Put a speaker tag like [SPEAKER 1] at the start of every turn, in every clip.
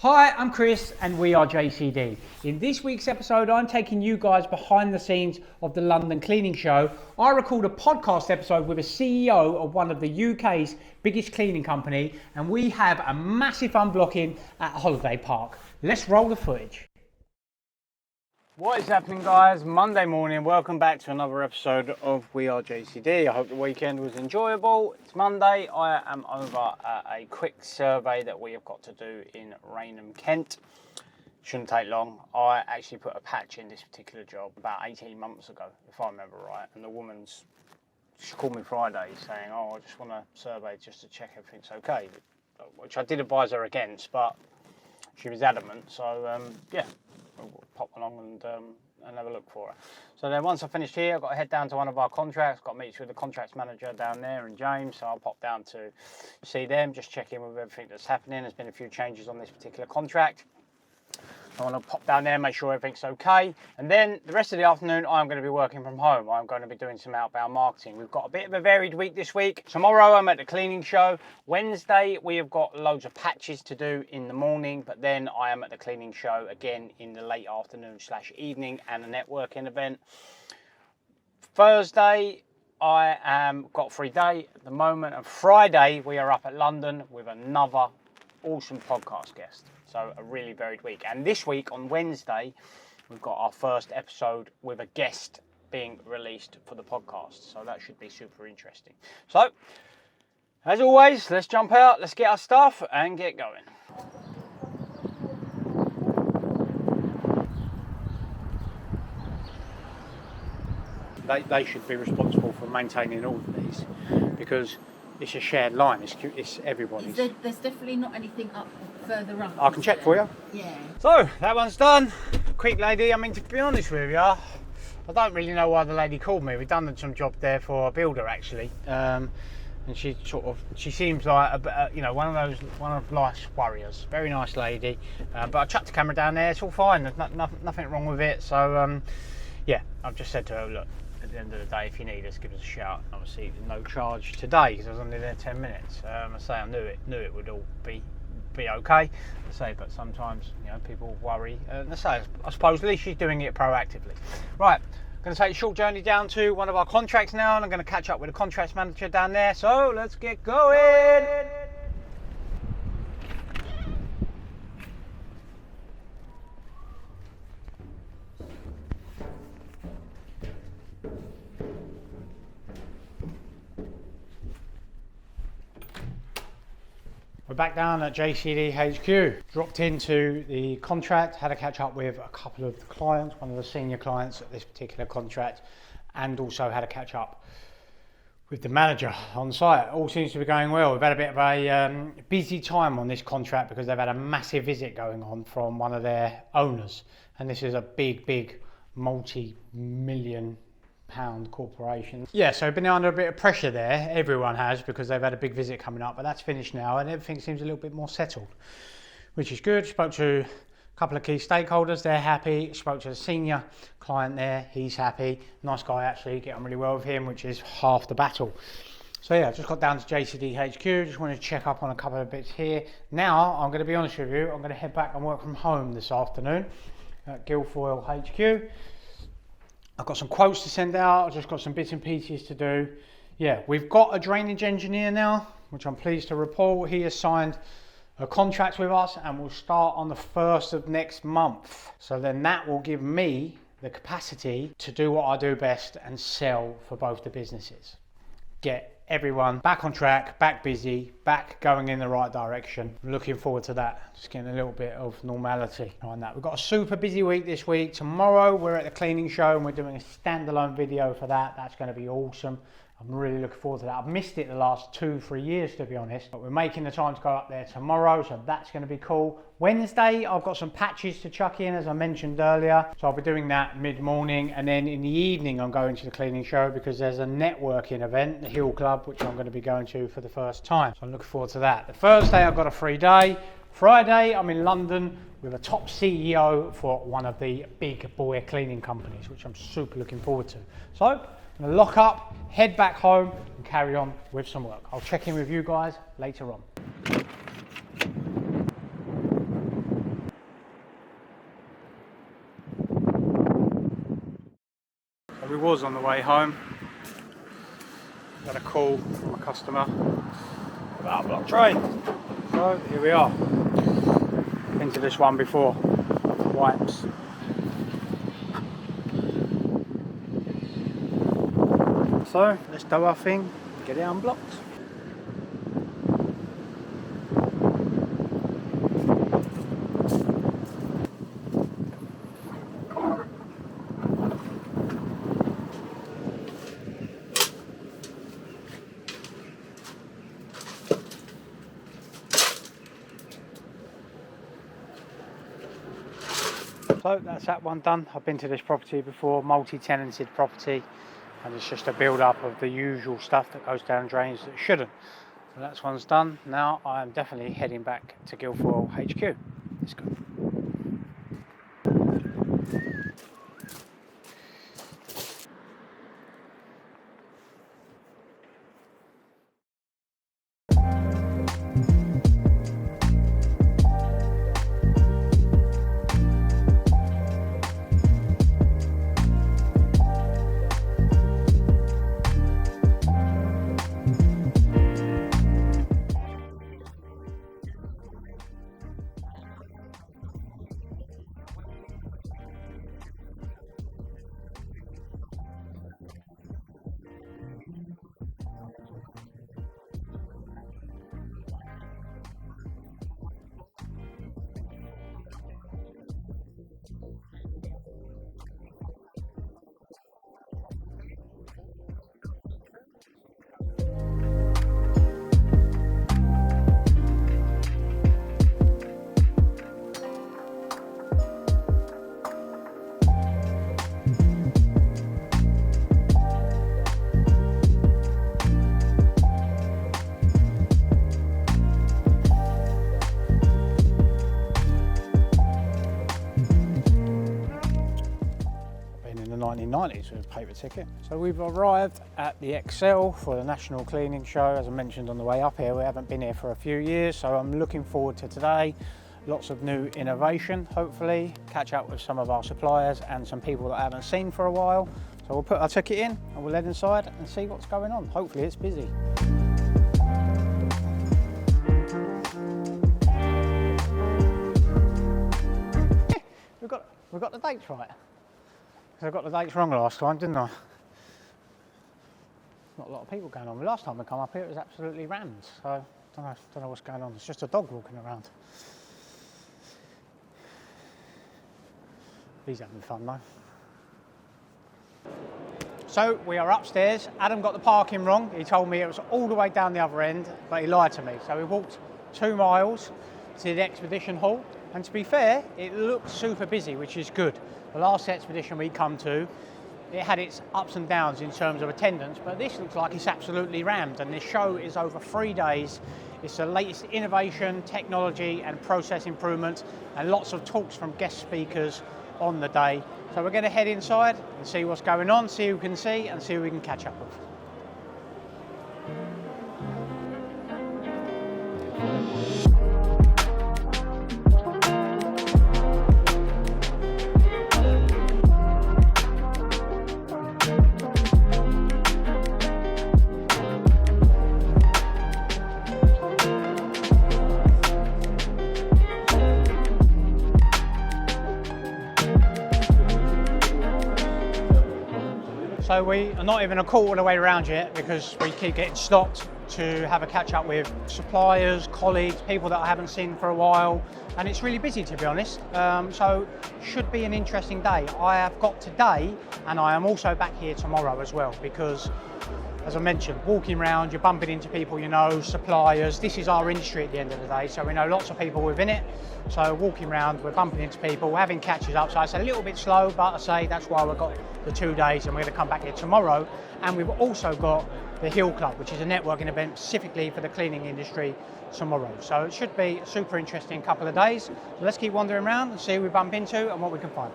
[SPEAKER 1] Hi, I'm Chris and we are JCD. In this week's episode, I'm taking you guys behind the scenes of the London Cleaning Show. I record a podcast episode with a CEO of one of the UK's biggest cleaning company, and we have a massive unblocking at a holiday park. Let's roll the footage. What is happening, guys? Monday morning, welcome back to another episode of We Are JCD. I hope the weekend was enjoyable. It's Monday. I am over at a quick survey that we have got to do in Rainham, Kent. Shouldn't take long. I actually put a patch in this particular job about 18 months ago, if I remember right, and the she called me Friday saying, oh, I just want to survey just to check everything's okay, which I did advise her against, but she was adamant, so yeah. We'll pop along and have a look for it. So then once I finished here, I've got to head down to one of our contracts, got to meet with the contracts manager down there and James, so I'll pop down to see them, just check in with everything that's happening. There's been a few changes on this particular contract. I want to pop down there, make sure everything's okay. And then the rest of the afternoon, I'm going to be working from home. I'm going to be doing some outbound marketing. We've got a bit of a varied week this week. Tomorrow, I'm at the cleaning show. Wednesday, we have got loads of patches to do in the morning, but then I am at the cleaning show again in the late afternoon / evening and a networking event. Thursday, I am got a free day at the moment. And Friday, we are up at London with another awesome podcast guest. So a really varied week. And this week on Wednesday, we've got our first episode with a guest being released for the podcast. So that should be super interesting. So, as always, let's jump out, let's get our stuff and get going. They should be responsible for maintaining all of these because it's a shared line, it's everybody's.
[SPEAKER 2] There's definitely not anything up further up.
[SPEAKER 1] I can check for you.
[SPEAKER 2] Yeah. So,
[SPEAKER 1] that one's done. Quick lady, I mean, to be honest with you, I don't really know why the lady called me. We've done some job there for a builder actually. And she seems like one of life's warriors. Very nice lady. But I chucked the camera down there, it's all fine. There's nothing wrong with it. So yeah, I've just said to her, look, at the end of the day, if you need us, give us a shout. Obviously, no charge today because I was only there 10 minutes. I knew it would all be okay. But sometimes people worry. I suppose at least she's doing it proactively. Right, I'm going to take a short journey down to one of our contracts now, and I'm going to catch up with the contracts manager down there. So let's get going. We're back down at JCD HQ. Dropped into the contract, had a catch up with a couple of the clients, one of the senior clients at this particular contract, and also had a catch up with the manager on site. All seems to be going well. We've had a bit of a busy time on this contract because they've had a massive visit going on from one of their owners. And this is a big multi-million pound corporation. Yeah, so been under a bit of pressure there, everyone has, because they've had a big visit coming up, but that's finished now and everything seems a little bit more settled, which is good. Spoke to a couple of key stakeholders, they're happy. Spoke to the senior client there, he's happy. Nice guy actually, get on really well with him, which is half the battle. So yeah, just got down to JCD HQ, just wanted to check up on a couple of bits here. Now, I'm going to be honest with you, I'm going to head back and work from home this afternoon at Guilfoyle HQ. I've got some quotes to send out, I've just got some bits and pieces to do. Yeah, we've got a drainage engineer now, which I'm pleased to report. He has signed a contract with us and will start on the 1st of next month. So then that will give me the capacity to do what I do best and sell for both the businesses. Get everyone back on track, back busy, back going in the right direction. I'm looking forward to that, just getting a little bit of normality on that. We've got a super busy week this week. Tomorrow we're at the cleaning show and we're doing a standalone video for that. That's going to be awesome. I'm really looking forward to that. I've missed it the last 2-3 years, to be honest, but we're making the time to go up there tomorrow, so that's going to be cool. Wednesday, I've got some patches to chuck in, as I mentioned earlier, so I'll be doing that mid-morning, and then in the evening, I'm going to the cleaning show because there's a networking event, the Hill Club, which I'm going to be going to for the first time. So I'm looking forward to that. The Thursday, I've got a free day. Friday, I'm in London with a top CEO for one of the big boy cleaning companies, which I'm super looking forward to. So, I'm going to lock up, head back home and carry on with some work. I'll check in with you guys later on. was on the way home. Got a call from a customer about a block tray. So here we are. Been to this one before. Wipes. So let's do our thing, get it unblocked. So that's that one done. I've been to this property before, multi-tenanted property, and it's just a build-up of the usual stuff that goes down drains that shouldn't. So that's one's done. Now I'm definitely heading back to Guildford HQ. Let's go. In the 1990s with a paper ticket. So we've arrived at the Excel for the National Cleaning Show. As I mentioned on the way up here, we haven't been here for a few years, so I'm looking forward to today. Lots of new innovation, hopefully. Catch up with some of our suppliers and some people that I haven't seen for a while. So we'll put our ticket in and we'll head inside and see what's going on. Hopefully it's busy. We've got the dates right. I got the dates wrong last time, didn't I? Not a lot of people going on. Last time we come up here, it was absolutely rammed. So don't know what's going on. It's just a dog walking around. He's having fun though. So we are upstairs. Adam got the parking wrong. He told me it was all the way down the other end, but he lied to me. So we walked 2 miles to the expedition hall. And to be fair, it looked super busy, which is good. The last expedition we come to, it had its ups and downs in terms of attendance, but this looks like it's absolutely rammed. And this show is over 3 days. It's the latest innovation, technology and process improvements, and lots of talks from guest speakers on the day. So we're going to head inside and see what's going on, see who we can see and see who we can catch up with. So we are not even a quarter of the way around yet because we keep getting stopped to have a catch up with suppliers, colleagues, people that I haven't seen for a while, and it's really busy to be honest. So should be an interesting day. I have got today and I am also back here tomorrow as well because, as I mentioned, walking around, you're bumping into people you know, suppliers. This is our industry at the end of the day, so we know lots of people within it. So walking around, we're bumping into people, we're having catches up, so it's a little bit slow, but I say that's why we've got the 2 days and we're going to come back here tomorrow. And we've also got the Hill Club, which is a networking event specifically for the cleaning industry tomorrow. So it should be a super interesting couple of days. So let's keep wandering around and see who we bump into and what we can find.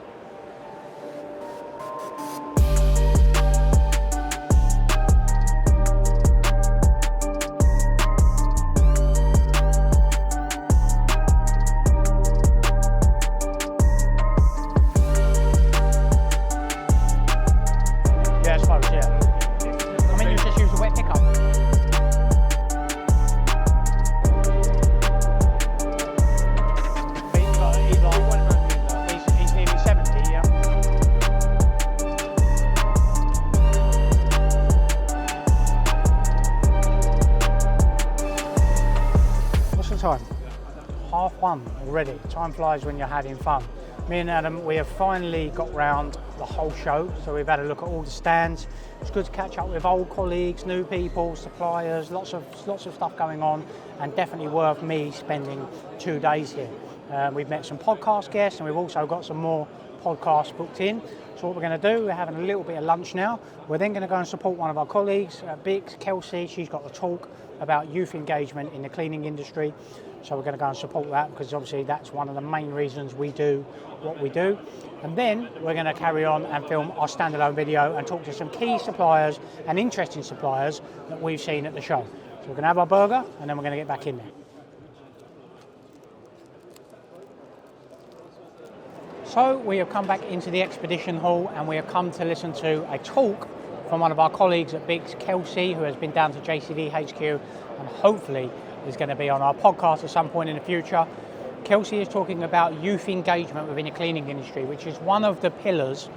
[SPEAKER 1] fun already. Time flies when you're having fun. Me and Adam, we have finally got round the whole show, so we've had a look at all the stands. It's good to catch up with old colleagues, new people, suppliers, lots of stuff going on, and definitely worth me spending 2 days here. We've met some podcast guests, and we've also got some more podcasts booked in. So what we're going to do, we're having a little bit of lunch now. We're then going to go and support one of our colleagues, Bix, Kelsey. She's got the talk about youth engagement in the cleaning industry. So we're going to go and support that, because obviously that's one of the main reasons we do what we do. And then we're going to carry on and film our standalone video and talk to some key suppliers and interesting suppliers that we've seen at the show. So we're going to have our burger and then we're going to get back in there. So we have come back into the expedition hall and we have come to listen to a talk from one of our colleagues at Bix, Kelsey, who has been down to JCD HQ and hopefully is going to be on our podcast at some point in the future. Kelsey is talking about youth engagement within the cleaning industry, which is one of the pillars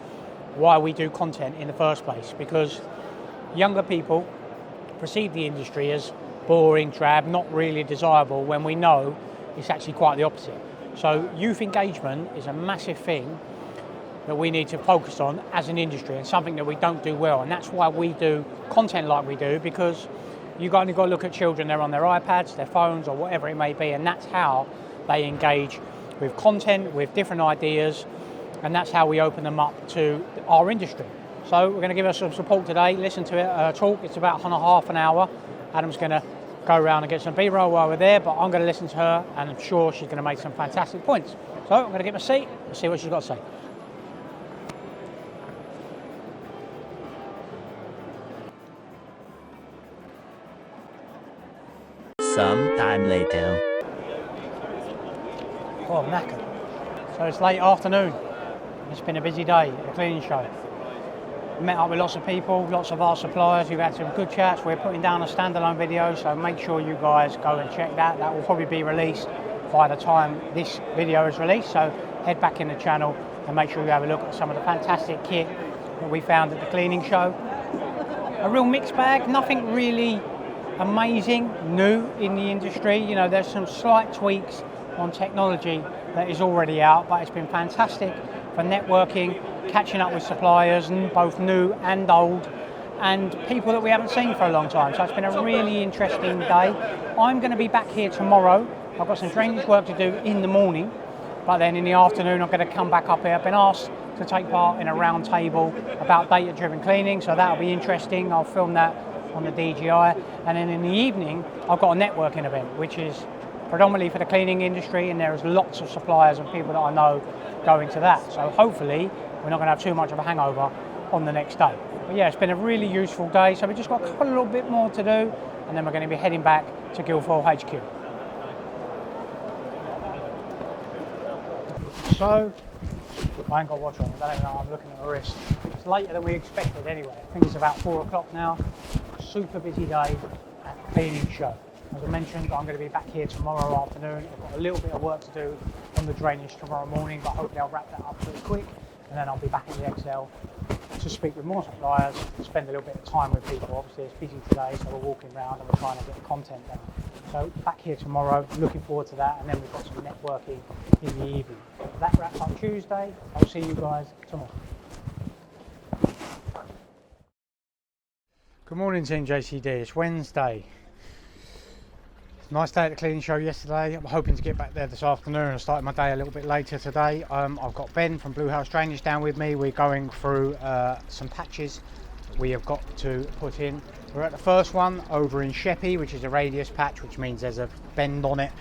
[SPEAKER 1] why we do content in the first place, because younger people perceive the industry as boring, drab, not really desirable, when we know it's actually quite the opposite. So youth engagement is a massive thing that we need to focus on as an industry, and something that we don't do well, and that's why we do content like we do, because you've only got to look at children, they're on their iPads, their phones, or whatever it may be, and that's how they engage with content, with different ideas, and that's how we open them up to our industry. So we're going to give us some support today, listen to it, talk. It's about half an hour. Adam's going to go around and get some B-roll while we're there, but I'm going to listen to her, and I'm sure she's going to make some fantastic points. So I'm going to get my seat and see what she's got to say.
[SPEAKER 3] Some time later.
[SPEAKER 1] Oh, I'm knackered. So it's late afternoon. It's been a busy day at the cleaning show. Met up with lots of people, lots of our suppliers. We've had some good chats. We're putting down a standalone video, so make sure you guys go and check that. That will probably be released by the time this video is released. So head back in the channel and make sure you have a look at some of the fantastic kit that we found at the cleaning show. A real mixed bag, nothing really amazing new in the industry. You know, there's some slight tweaks on technology that is already out, but it's been fantastic for networking, catching up with suppliers, and both new and old, and people that we haven't seen for a long time. So it's been a really interesting day. I'm going to be back here tomorrow. I've got some drainage work to do in the morning, but then in the afternoon I'm going to come back up here. I've been asked to take part in a round table about data-driven cleaning, so that'll be interesting. I'll film that on the DJI, and then in the evening I've got a networking event which is predominantly for the cleaning industry, and there's lots of suppliers and people that I know going to that, so hopefully we're not going to have too much of a hangover on the next day. But yeah, it's been a really useful day, so we've just got a little bit more to do, and then we're going to be heading back to Guildford HQ. So I ain't got a watch on, I don't know, I'm looking at my wrist. It's later than we expected anyway. I think it's about 4 o'clock now. Super busy day at the cleaning show. As I mentioned, I'm going to be back here tomorrow afternoon. I've got a little bit of work to do on the drainage tomorrow morning, but hopefully I'll wrap that up pretty quick, and then I'll be back in the XL to speak with more suppliers, spend a little bit of time with people. Obviously it's busy today, so we're walking around and we're trying to get the content done. So back here tomorrow, looking forward to that, and then we've got some networking in the evening. That wraps up Tuesday. I'll see you guys tomorrow. Good morning, Team JCD. It's Wednesday. Nice day at the cleaning show yesterday. I'm hoping to get back there this afternoon. I started my day a little bit later today. I've got Ben from Blue House Drainage down with me. We're going through some patches that we have got to put in. We're at the first one over in Sheppey, which is a radius patch, which means there's a bend on it.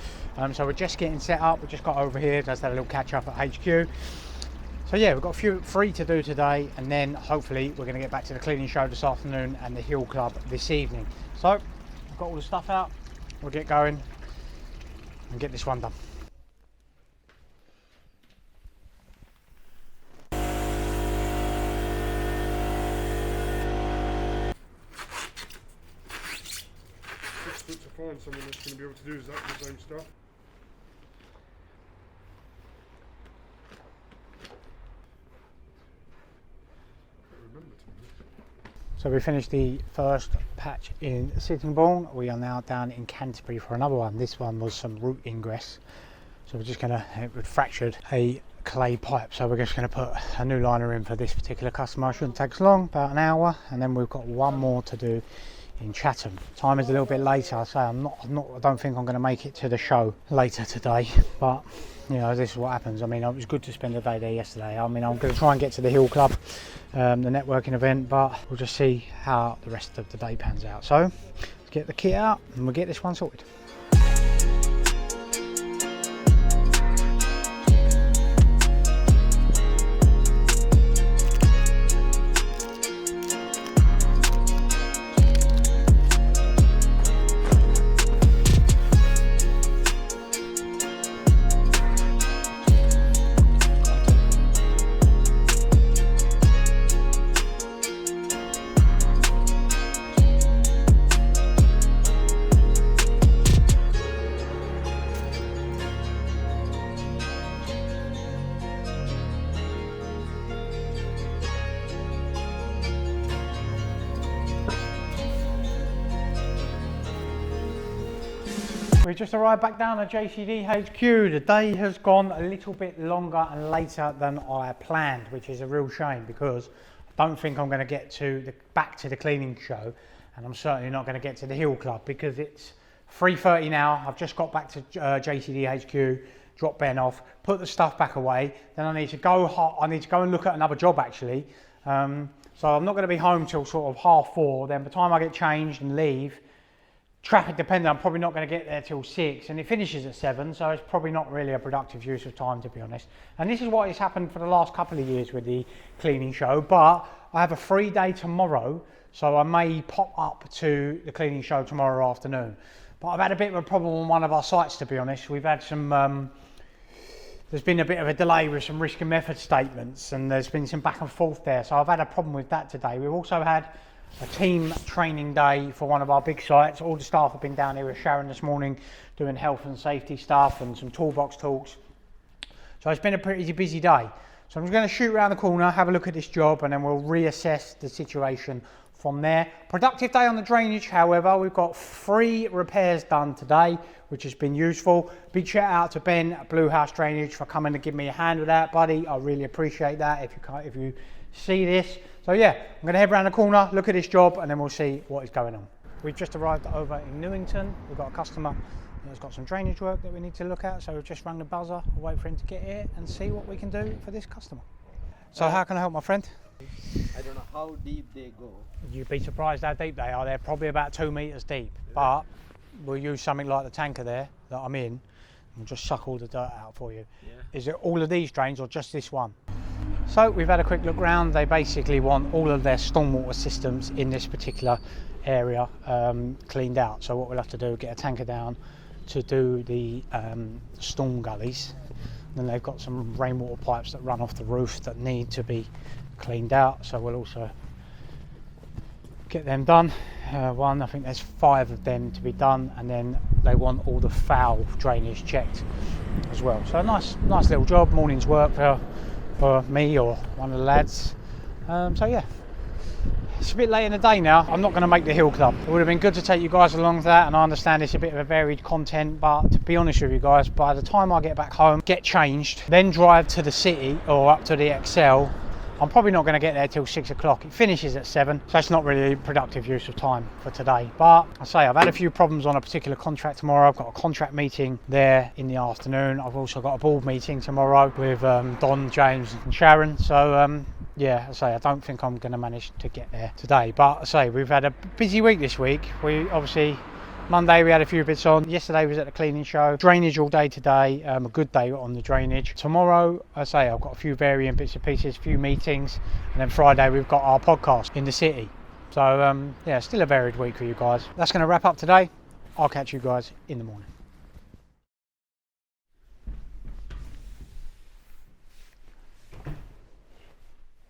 [SPEAKER 1] So we're just getting set up. We just got over here, just had a little catch up at HQ. So yeah, we've got a few free to do today, and then hopefully we're going to get back to the cleaning show this afternoon and the Hill Club this evening. So I've got all the stuff out. We'll get going and get this one done.
[SPEAKER 4] It's good to find someone that's going to be able to do exactly the same stuff.
[SPEAKER 1] So we finished the first patch in Sittingbourne. We are now down in Canterbury for another one. This one was some root ingress. So we're just gonna, it fractured a clay pipe, so we're just going to put a new liner in for this particular customer. It shouldn't take us long, about an hour, and then we've got one more to do in Chatham. Time is a little bit later. I say I don't think I'm going to make it to the show later today, but you know, this is what happens. I mean, it was good to spend the day there yesterday. I mean, I'm going to try and get to the Hill Club, the networking event, but we'll just see how the rest of the day pans out. So let's get the kit out and we'll get this one sorted. We just arrived back down at JCD HQ. The day has gone a little bit longer and later than I planned, which is a real shame because I don't think I'm going to get back to the cleaning show, and I'm certainly not going to get to the Hill Club because it's 3:30 now. I've just got back to JCD HQ, dropped Ben off, put the stuff back away. Then I need to go and look at another job actually. So I'm not going to be home till sort of 4:30. Then by the time I get changed and leave, traffic dependent, I'm probably not going to get there till 6, and it finishes at 7, so it's probably not really a productive use of time, to be honest. And this is what has happened for the last couple of years with the cleaning show, but I have a free day tomorrow, so I may pop up to the cleaning show tomorrow afternoon. But I've had a bit of a problem on one of our sites, to be honest. We've had some, there's been a bit of a delay with some risk and method statements, and there's been some back and forth there, so I've had a problem with that today. We've also had a team training day for one of our big sites. All the staff have been down here with Sharon this morning doing health and safety stuff and some toolbox talks. So it's been a pretty busy day. So I'm just going to shoot around the corner, have a look at this job, and then we'll reassess the situation from there. Productive day on the drainage, however. We've got 3 repairs done today, which has been useful. Big shout out to Ben at Blue House Drainage for coming to give me a hand with that, buddy. I really appreciate that if you see this. So yeah, I'm going to head around the corner, look at this job, and then we'll see what is going on. We've just arrived over in Newington. We've got a customer that's got some drainage work that we need to look at, so we've just rung the buzzer. We'll wait for him to get here and see what we can do for this customer. So how can I help, my friend?
[SPEAKER 5] I don't know how deep they go.
[SPEAKER 1] You'd be surprised how deep they are. They're probably about 2 meters deep, but we'll use something like the tanker there that I'm in and just suck all the dirt out for you. Yeah. Is it all of these drains or just this one? So we've had a quick look round. They basically want all of their stormwater systems in this particular area cleaned out. So what we'll have to do is get a tanker down to do the storm gullies. Then they've got some rainwater pipes that run off the roof that need to be cleaned out. So we'll also get them done. I think there's 5 of them to be done, and then they want all the foul drainage checked as well. So a nice little job, morning's work for me or one of the lads. So yeah, it's a bit late in the day now. I'm not going to make the Hill Club. It would have been good to take you guys along to that, and I understand it's a bit of a varied content, but to be honest with you guys, by the time I get back home, get changed, then drive to the city or up to the Excel, I'm probably not going to get there till 6 o'clock. It finishes at 7, so it's not really productive use of time for today. But I say I've had a few problems on a particular contract tomorrow. I've got a contract meeting there in the afternoon. I've also got a board meeting tomorrow with Don, James and Sharon. So yeah, I say I don't think I'm going to manage to get there today. But I say we've had a busy week this week. We obviously, Monday we had a few bits on. Yesterday was at the cleaning show. Drainage all day today. A good day on the drainage. Tomorrow, I say I've got a few varying bits and pieces, a few meetings, and then Friday we've got our podcast in the city. So yeah, still a varied week for you guys. That's going to wrap up today. I'll catch you guys in the morning.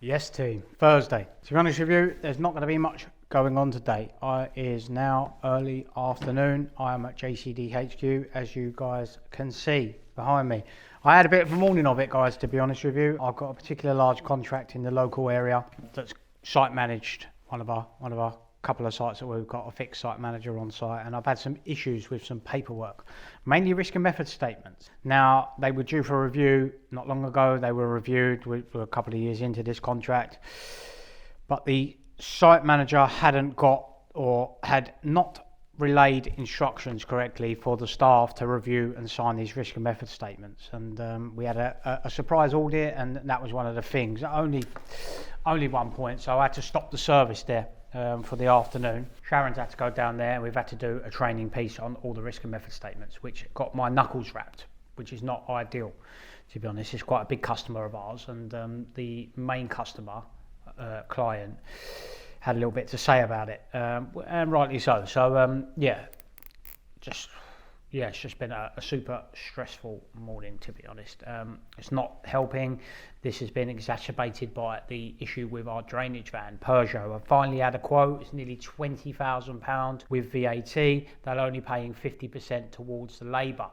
[SPEAKER 1] Yes team, Thursday. To be honest with you, there's not going to be much going on today. It is now early afternoon. I am at JCD HQ, as you guys can see behind me. I had a bit of a morning of it, guys, to be honest with you. I've got a particular large contract in the local area that's site managed, one of our couple of sites that we've got a fixed site manager on site, and I've had some issues with some paperwork, mainly risk and method statements. Now, they were due for review not long ago. They were reviewed. We're a couple of years into this contract, but the site manager hadn't got or had not relayed instructions correctly for the staff to review and sign these risk and method statements, and we had a surprise audit, and that was one of the things. Only one point, so I had to stop the service there for the afternoon. Sharon's had to go down there, and we've had to do a training piece on all the risk and method statements, which got my knuckles wrapped, which is not ideal, to be honest. It's quite a big customer of ours, and the main customer client had a little bit to say about it, and rightly so. So it's just been a super stressful morning, to be honest. It's not helping. This has been exacerbated by the issue with our drainage van, Peugeot. I finally had a quote. It's nearly £20,000 with VAT. They're only paying 50% towards the labour.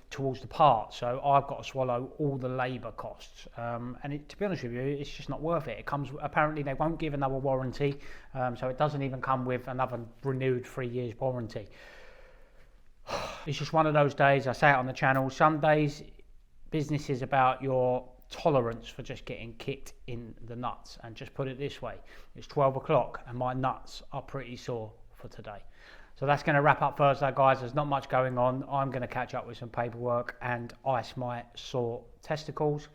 [SPEAKER 1] Towards the part. So I've got to swallow all the labour costs. And to be honest with you, it's just not worth it. It comes, apparently they won't give another warranty. So it doesn't even come with another renewed 3 years warranty. It's just one of those days. I say it on the channel. Some days business is about your tolerance for just getting kicked in the nuts. And just put it this way, it's 12 o'clock and my nuts are pretty sore for today. So that's going to wrap up Thursday, guys. There's not much going on. I'm going to catch up with some paperwork and ice my sore testicles.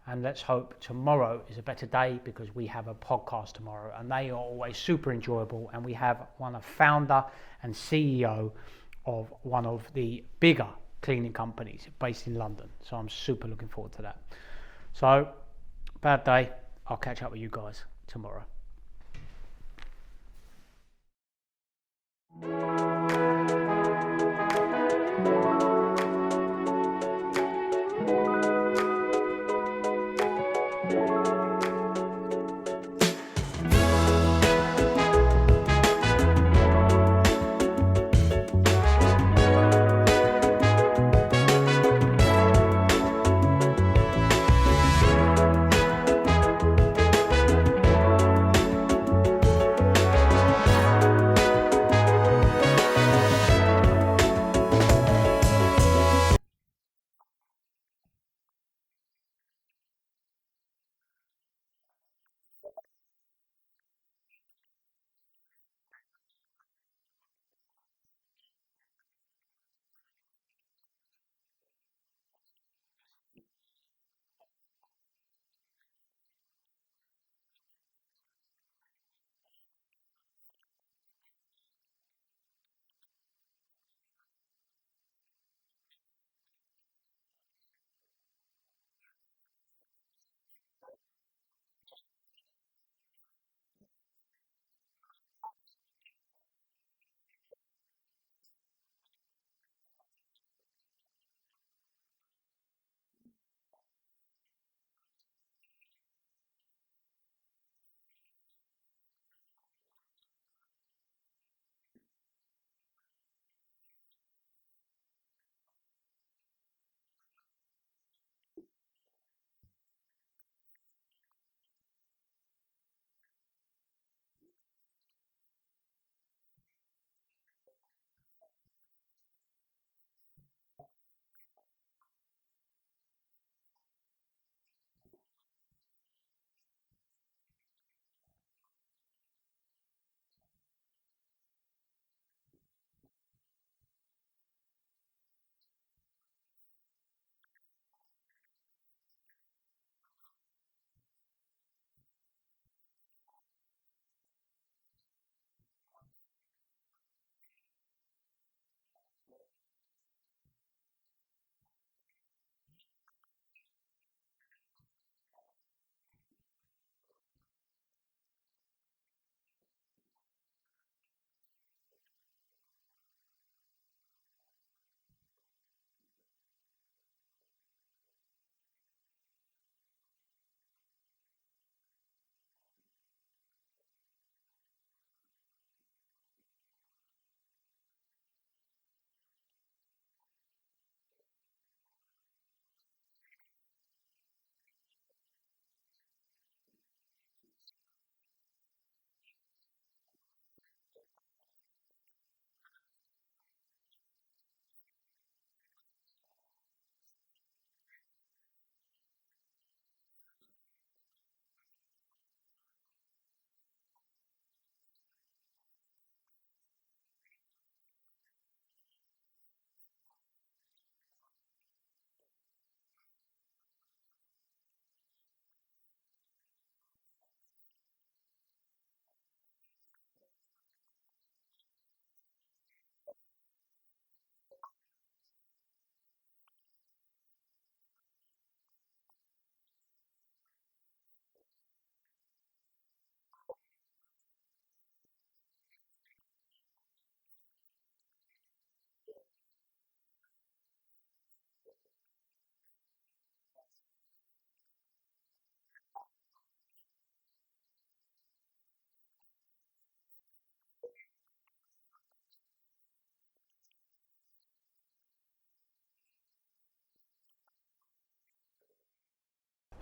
[SPEAKER 1] And let's hope tomorrow is a better day, because we have a podcast tomorrow and they are always super enjoyable. And we have a founder and CEO of one of the bigger cleaning companies based in London. So I'm super looking forward to that. So, bad day. I'll catch up with you guys tomorrow.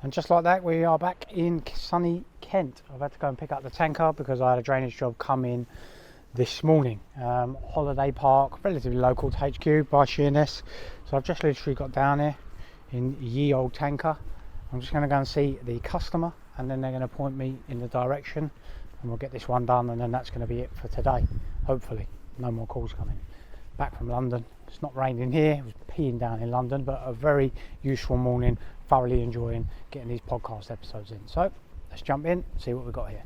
[SPEAKER 1] And just like that, we are back in sunny Kent. I've had to go and pick up the tanker because I had a drainage job come in this morning. Holiday park, relatively local to HQ by Sheerness. So I've just literally got down here in ye old tanker. I'm just going to go and see the customer, and then they're going to point me in the direction, and we'll get this one done, and then that's going to be it for today. Hopefully, no more calls coming. Back from London. It's not raining here. It was peeing down in London, but a very useful morning. Thoroughly enjoying getting these podcast episodes in. So let's jump in, see what we've got here.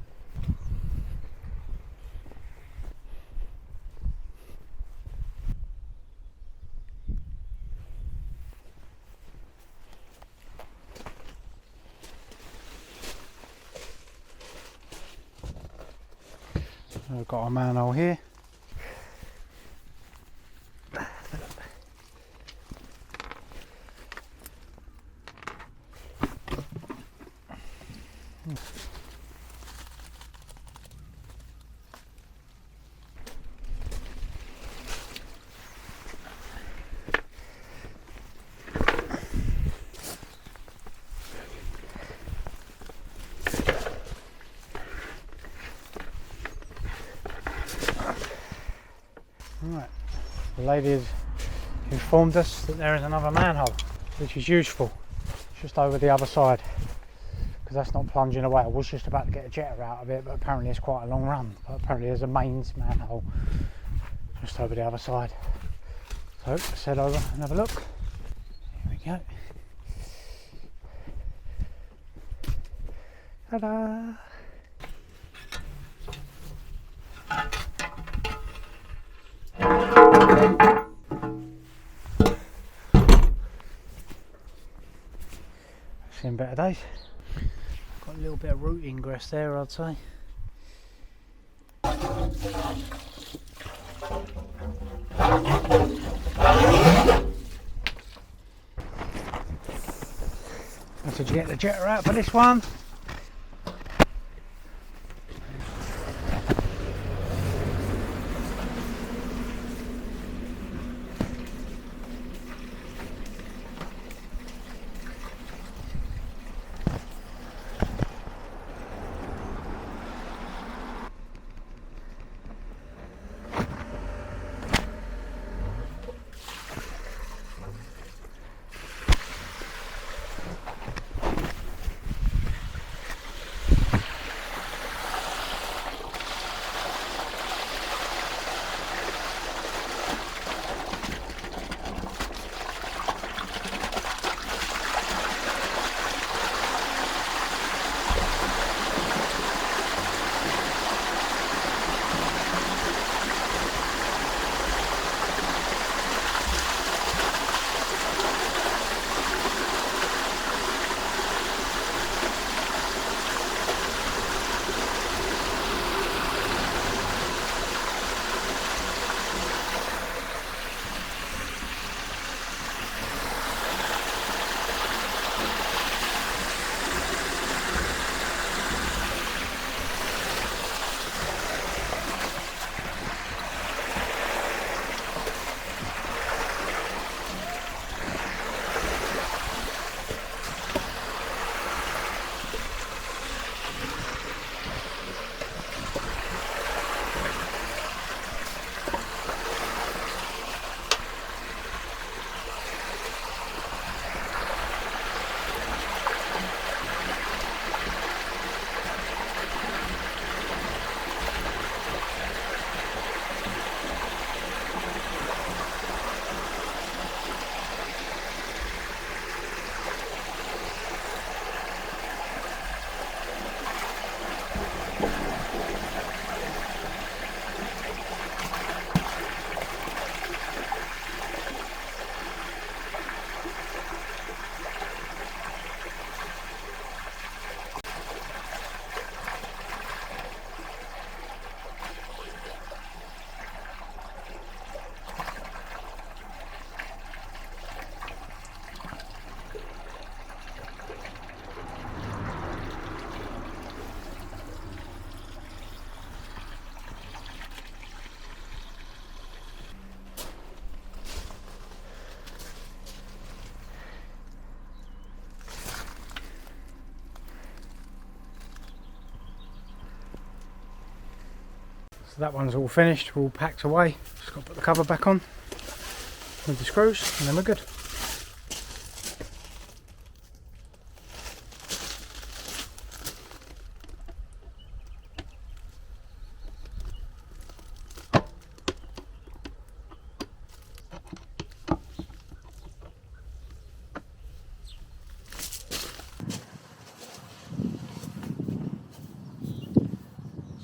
[SPEAKER 1] We've got our manhole here. Right, the lady has informed us that there is another manhole, which is useful, just over the other side, because that's not plunging away. I was just about to get a jetter out of it, but apparently it's quite a long run. But apparently there's a mains manhole just over the other side. So let's head over and have a look. Here we go. Ta-da! Seen better days. Got a little bit of root ingress there, I'd say. Did you get the jetter out for this one? So that one's all finished, we're all packed away. Just got to put the cover back on with the screws and then we're good.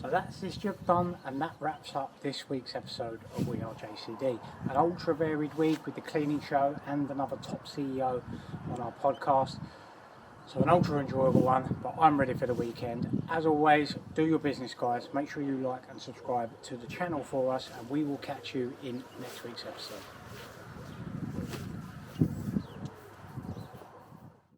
[SPEAKER 1] So that's this job done, and that wraps up this week's episode of We Are JCD. An ultra varied week with the cleaning show and another top CEO on our podcast. So an ultra enjoyable one, but I'm ready for the weekend. As always, do your business, guys. Make sure you like and subscribe to the channel for us, and we will catch you in next week's episode.